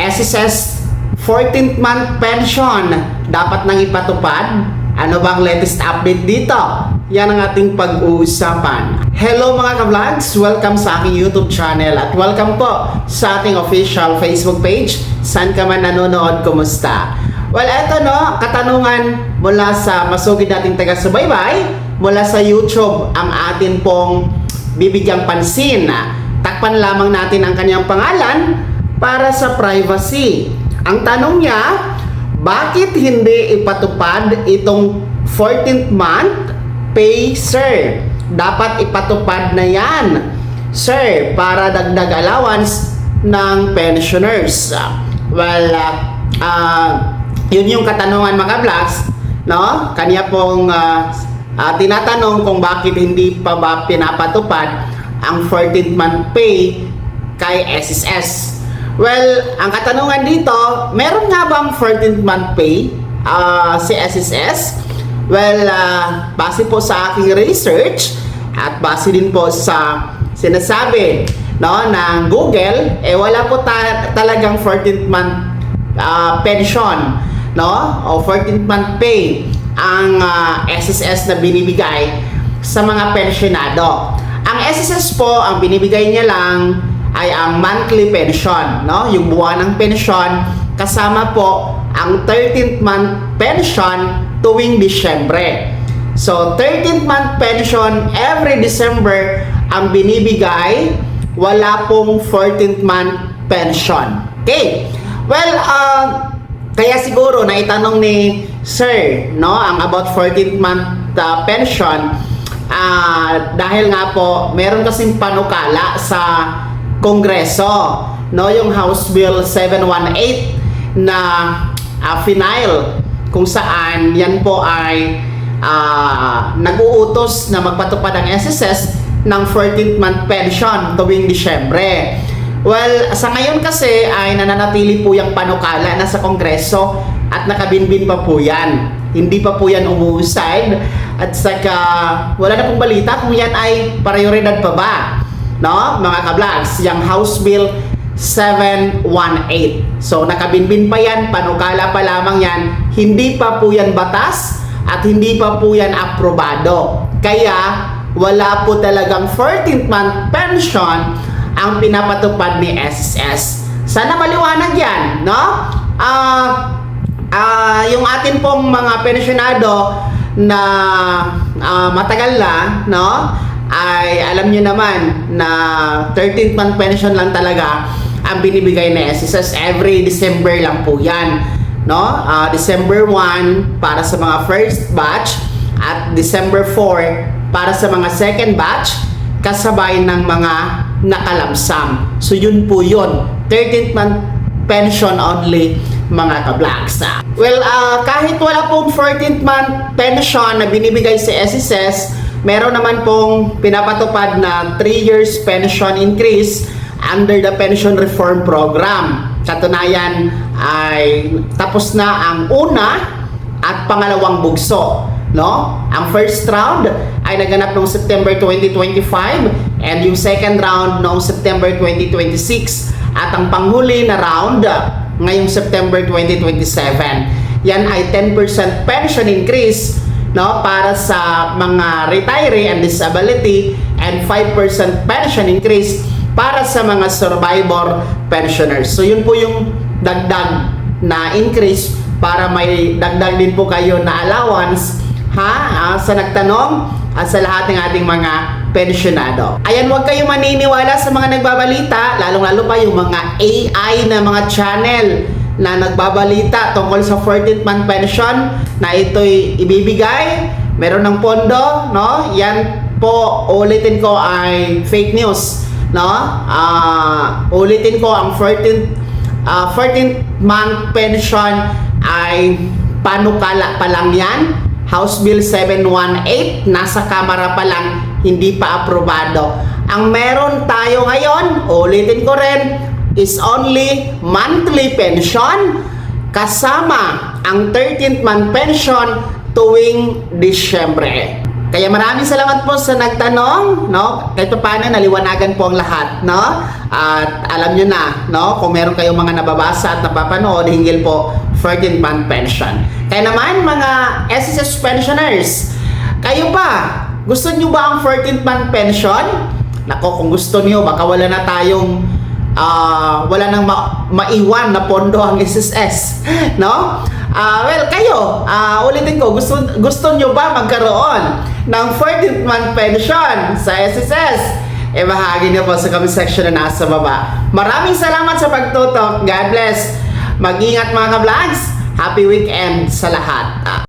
SSS 14th month pension dapat nang ipatupad. Ano bang latest update dito? Yan ang ating pag-uusapan. Hello mga ka-vlogs! Welcome sa aking YouTube channel at welcome po sa ating official Facebook page. Saan ka man nanonood, kumusta? Well, eto no, katanungan mula sa masugid nating taga-subaybay, mula sa YouTube ang atin pong bibigyang pansin. Takpan lamang natin ang kanyang pangalan para sa privacy. Ang tanong niya, bakit hindi ipatupad itong 14th month pay, sir? Dapat ipatupad na yan, sir, para dagdag allowance ng pensioners. Well, yun yung katanungan mga vlogs, no? Kanya pong tinatanong kung bakit hindi pa ba pinapatupad ang 14th month pay kay SSS. Well, ang katanungan dito, meron nga bang 14th month pay si SSS? Well, base po sa aking research at base din po sa sinasabi no, ng Google, wala po talagang 14th month pension, no? O 14th month pay ang SSS na binibigay sa mga pensionado. Ang SSS po, ang binibigay niya lang ay ang monthly pension, no? Yung buwanang pension kasama po ang 13th month pension tuwing Disyembre. So 13th month pension every December ang binibigay, wala pong 14th month pension. Okay? Well, kaya siguro naitanong ni Sir, no, ang about 14th month pension dahil nga po meron kasing panukala sa Kongreso, no, yung House Bill 718 na final kung saan yan po ay nag-uutos na magpatupad ang SSS ng 14th month pension tuwing Disyembre. Well, sa ngayon kasi ay nananatili po yung panukala na sa Kongreso at nakabinbin pa po yan. Hindi pa po yan umuusad at saka wala na pong balita kung yan ay prioridad pa ba. No, mga ka-vlogs, yung House Bill 718. So, nakabinbin pa yan, panukala pa lamang yan, hindi pa po yan batas at hindi pa po yan aprobado. Kaya, wala po talagang 14th month pension ang pinapatupad ni SSS. Sana maliwanag yan, no? Yung atin pong mga pensionado na matagal na, no? Ay alam niyo naman na 13th month pension lang talaga ang binibigay na SSS. Every December lang po yan, no? December 1 para sa mga first batch at December 4 para sa mga second batch kasabay ng mga nakalamsam. So yun po yun, 13th month pension only mga ka-vlogs. Well, kahit wala pong 14th month pension na binibigay sa SSS, meron naman pong pinapatupad na 3 years pension increase under the pension reform program. Katunayan ay tapos na ang una at pangalawang bugso, no? Ang first round ay naganap noong September 2025 and yung second round noong September 2026 at ang panghuli na round ngayong September 2027. Yan ay 10% pension increase, no, para sa mga retiree and disability and 5% pension increase para sa mga survivor pensioners. So yun po yung dagdag na increase para may dagdag din po kayo na allowance sa nagtanong at sa lahat ng ating mga pensionado. Ayan, huwag kayo maniniwala sa mga nagbabalita, lalong-lalo pa yung mga AI na mga channel na nagbabalita tungkol sa 14th month pension na ito'y ibibigay, meron ng pondo, no? Yan po, ulitin ko, ay fake news, no? Ulitin ko, ang 14th month pension ay panukala pa lang yan. House Bill 718, nasa Kamara pa lang, hindi pa aprobado. Ang meron tayo ngayon, ulitin ko rin, is only monthly pension kasama ang 13th month pension tuwing Disyembre. Kaya maraming salamat po sa nagtanong, no? Kahit pa paano naliwanagan po ang lahat, no? At alam nyo na, no? Kung meron kayong mga nababasa at napapanood, hinggil po 14th month pension. Kaya naman mga SSS pensioners, kayo ba? Gusto nyo ba ang 14th month pension? Nako, kung gusto nyo, baka wala na tayong wala nang maiwan na pondo ang SSS, no? Well, kayo, ulitin ko, gusto nyo ba magkaroon ng 14th month pension sa SSS? Bahagi niyo po sa comment section na nasa baba. Maraming salamat sa pagtutok. God bless. Mag-ingat mga ka-vlogs. Happy weekend sa lahat.